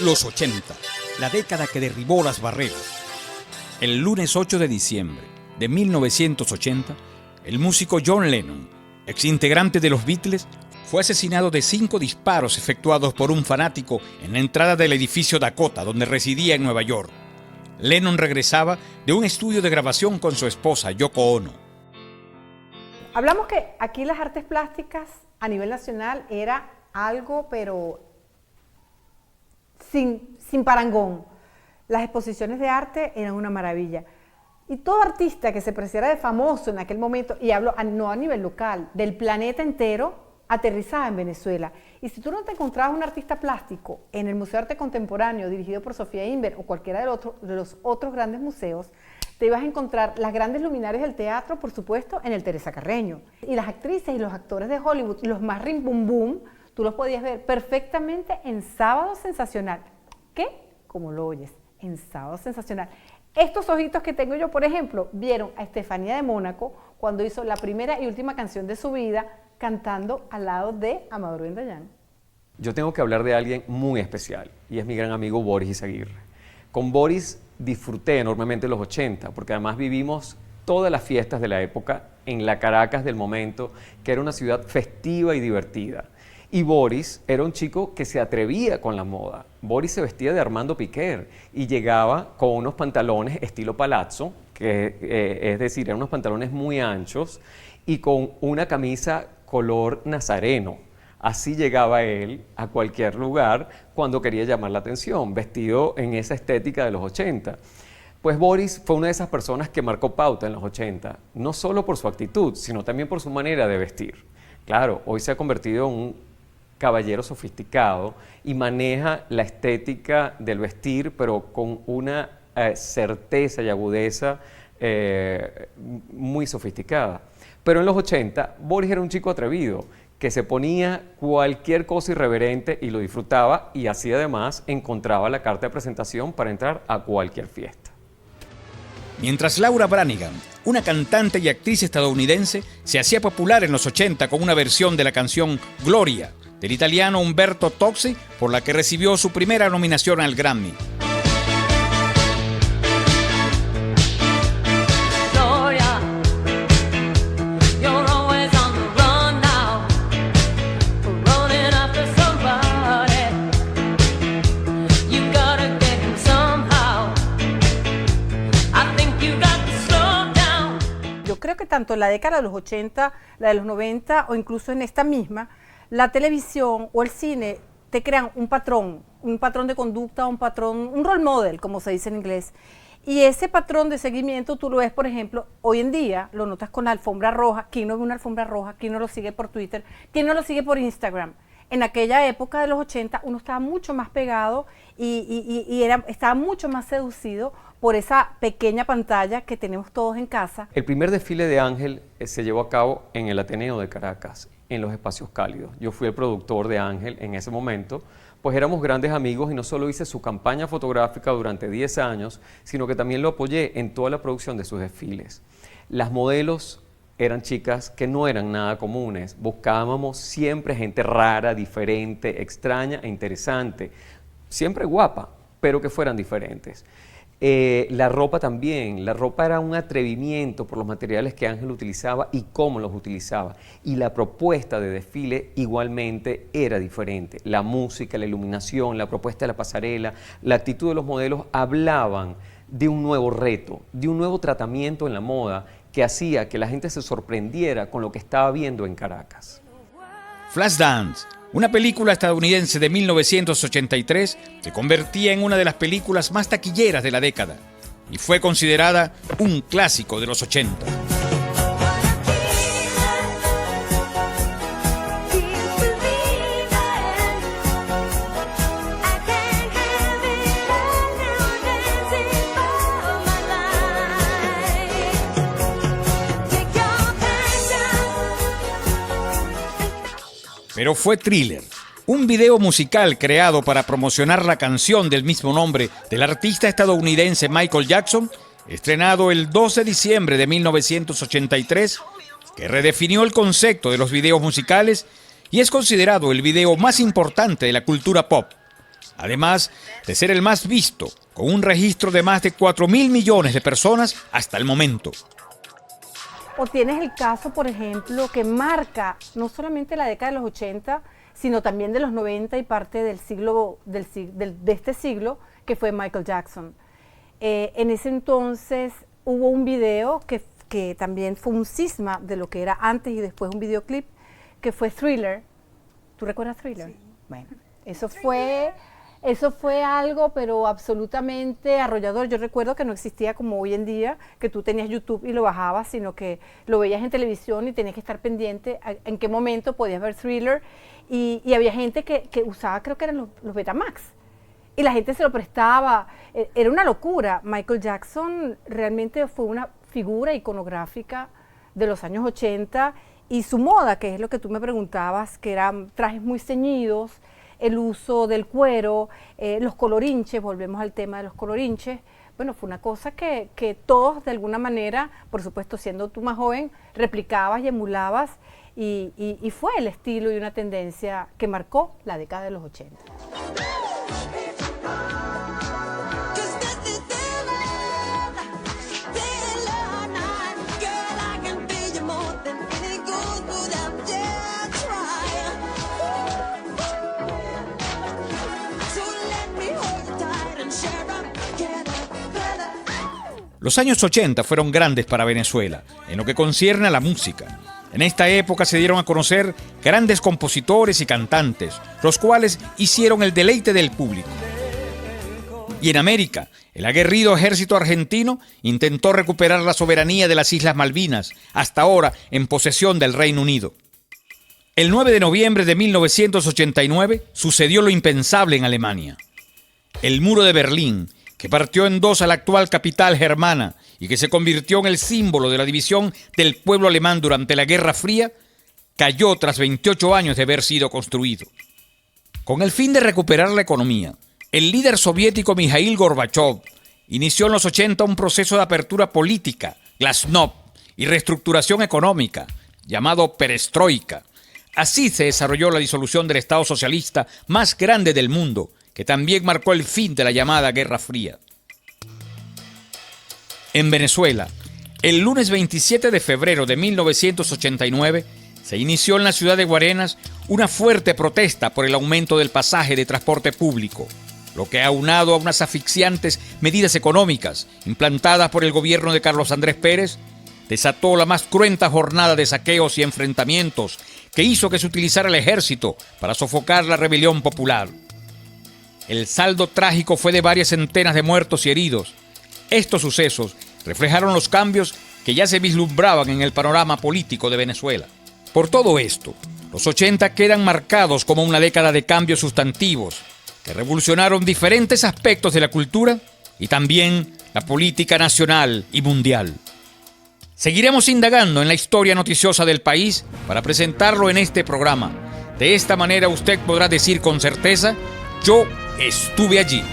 Los 80, la década que derribó las barreras. El lunes 8 de diciembre de 1980, el músico John Lennon, exintegrante de los Beatles, fue asesinado de 5 disparos efectuados por un fanático en la entrada del edificio Dakota, donde residía en Nueva York. Lennon regresaba de un estudio de grabación con su esposa, Yoko Ono. Hablamos que aquí las artes plásticas a nivel nacional era algo, pero sin parangón. Las exposiciones de arte eran una maravilla. Y todo artista que se preciara de famoso en aquel momento, y hablo no a nivel local, del planeta entero, aterrizaba en Venezuela. Y si tú no te encontrabas un artista plástico en el Museo de Arte Contemporáneo dirigido por Sofía Inver o cualquiera de los otros grandes museos, te ibas a encontrar las grandes luminarias del teatro, por supuesto, en el Teresa Carreño. Y las actrices y los actores de Hollywood, los más rim bum bum, tú los podías ver perfectamente en Sábado Sensacional. ¿Qué? Como lo oyes, en Sábado Sensacional. Estos ojitos que tengo yo, por ejemplo, vieron a Estefanía de Mónaco cuando hizo la primera y última canción de su vida, cantando al lado de Amador Bendañán. Yo tengo que hablar de alguien muy especial, y es mi gran amigo Boris Izaguirre. Con Boris disfruté enormemente los 80, porque además vivimos todas las fiestas de la época en la Caracas del momento, que era una ciudad festiva y divertida. Y Boris era un chico que se atrevía con la moda. Boris se vestía de Armando Piquer y llegaba con unos pantalones estilo palazzo, es decir, eran unos pantalones muy anchos, y con una camisa color nazareno. Así llegaba él a cualquier lugar cuando quería llamar la atención, vestido en esa estética de los 80. Pues Boris fue una de esas personas que marcó pauta en los 80, no solo por su actitud, sino también por su manera de vestir. Claro, hoy se ha convertido en un caballero sofisticado y maneja la estética del vestir, pero con una certeza y agudeza muy sofisticada. Pero en los 80, Boris era un chico atrevido, que se ponía cualquier cosa irreverente y lo disfrutaba, y así además encontraba la carta de presentación para entrar a cualquier fiesta. Mientras Laura Branigan, una cantante y actriz estadounidense, se hacía popular en los 80 con una versión de la canción Gloria, del italiano Umberto Tozzi, por la que recibió su primera nominación al Grammy. Creo que tanto en la década de los 80, la de los 90 o incluso en esta misma, la televisión o el cine te crean un patrón de conducta, un role model, como se dice en inglés. Y ese patrón de seguimiento tú lo ves, por ejemplo, hoy en día, lo notas con la alfombra roja. ¿Quién no ve una alfombra roja? ¿Quién no lo sigue por Twitter? ¿Quién no lo sigue por Instagram? En aquella época de los 80 uno estaba mucho más pegado y estaba mucho más seducido por esa pequeña pantalla que tenemos todos en casa. El primer desfile de Ángel se llevó a cabo en el Ateneo de Caracas, en los espacios cálidos. Yo fui el productor de Ángel en ese momento, pues éramos grandes amigos y no solo hice su campaña fotográfica durante 10 años, sino que también lo apoyé en toda la producción de sus desfiles. Las modelos eran chicas que no eran nada comunes, buscábamos siempre gente rara, diferente, extraña e interesante, siempre guapa, pero que fueran diferentes. La ropa también, la ropa era un atrevimiento por los materiales que Ángel utilizaba y cómo los utilizaba. Y la propuesta de desfile igualmente era diferente. La música, la iluminación, la propuesta de la pasarela, la actitud de los modelos hablaban de un nuevo reto, de un nuevo tratamiento en la moda que hacía que la gente se sorprendiera con lo que estaba viendo en Caracas. Flashdance, una película estadounidense de 1983, se convertía en una de las películas más taquilleras de la década y fue considerada un clásico de los 80. Pero fue Thriller, un video musical creado para promocionar la canción del mismo nombre del artista estadounidense Michael Jackson, estrenado el 12 de diciembre de 1983, que redefinió el concepto de los videos musicales y es considerado el video más importante de la cultura pop. además de ser el más visto, con un registro de más de 4.000 millones de personas hasta el momento. O tienes el caso, por ejemplo, que marca no solamente la década de los 80, sino también de los 90 y parte del siglo, de este siglo, que fue Michael Jackson. En ese entonces hubo un video que también fue un cisma de lo que era antes y después un videoclip, que fue Thriller. ¿Tú recuerdas Thriller? Sí. Bueno, eso fue algo, pero absolutamente arrollador. Yo recuerdo que no existía como hoy en día, que tú tenías YouTube y lo bajabas, sino que lo veías en televisión y tenías que estar pendiente en qué momento podías ver Thriller. Y había gente que usaba, creo que eran los Betamax, y la gente se lo prestaba. Era una locura. Michael Jackson realmente fue una figura iconográfica de los años 80, y su moda, que es lo que tú me preguntabas, que eran trajes muy ceñidos, el uso del cuero, los colorinches, volvemos al tema de los colorinches. Bueno, fue una cosa que todos de alguna manera, por supuesto siendo tú más joven, replicabas y emulabas, y fue el estilo y una tendencia que marcó la década de los 80. Los años 80 fueron grandes para Venezuela, en lo que concierne a la música. En esta época se dieron a conocer grandes compositores y cantantes, los cuales hicieron el deleite del público. Y en América, el aguerrido ejército argentino intentó recuperar la soberanía de las Islas Malvinas, hasta ahora en posesión del Reino Unido. El 9 de noviembre de 1989 sucedió lo impensable en Alemania. El muro de Berlín, que partió en dos a la actual capital germana y que se convirtió en el símbolo de la división del pueblo alemán durante la Guerra Fría, cayó tras 28 años de haber sido construido. Con el fin de recuperar la economía, el líder soviético Mikhail Gorbachov inició en los 80 un proceso de apertura política, glasnost y reestructuración económica, llamado perestroika. Así se desarrolló la disolución del Estado socialista más grande del mundo, que también marcó el fin de la llamada Guerra Fría. En Venezuela, el lunes 27 de febrero de 1989, se inició en la ciudad de Guarenas una fuerte protesta por el aumento del pasaje de transporte público, lo que, aunado a unas asfixiantes medidas económicas implantadas por el gobierno de Carlos Andrés Pérez, desató la más cruenta jornada de saqueos y enfrentamientos que hizo que se utilizara el ejército para sofocar la rebelión popular. El saldo trágico fue de varias centenas de muertos y heridos. Estos sucesos reflejaron los cambios que ya se vislumbraban en el panorama político de Venezuela. Por todo esto, los 80 quedan marcados como una década de cambios sustantivos que revolucionaron diferentes aspectos de la cultura y también la política nacional y mundial. Seguiremos indagando en la historia noticiosa del país para presentarlo en este programa. De esta manera usted podrá decir con certeza: yo estuve allí.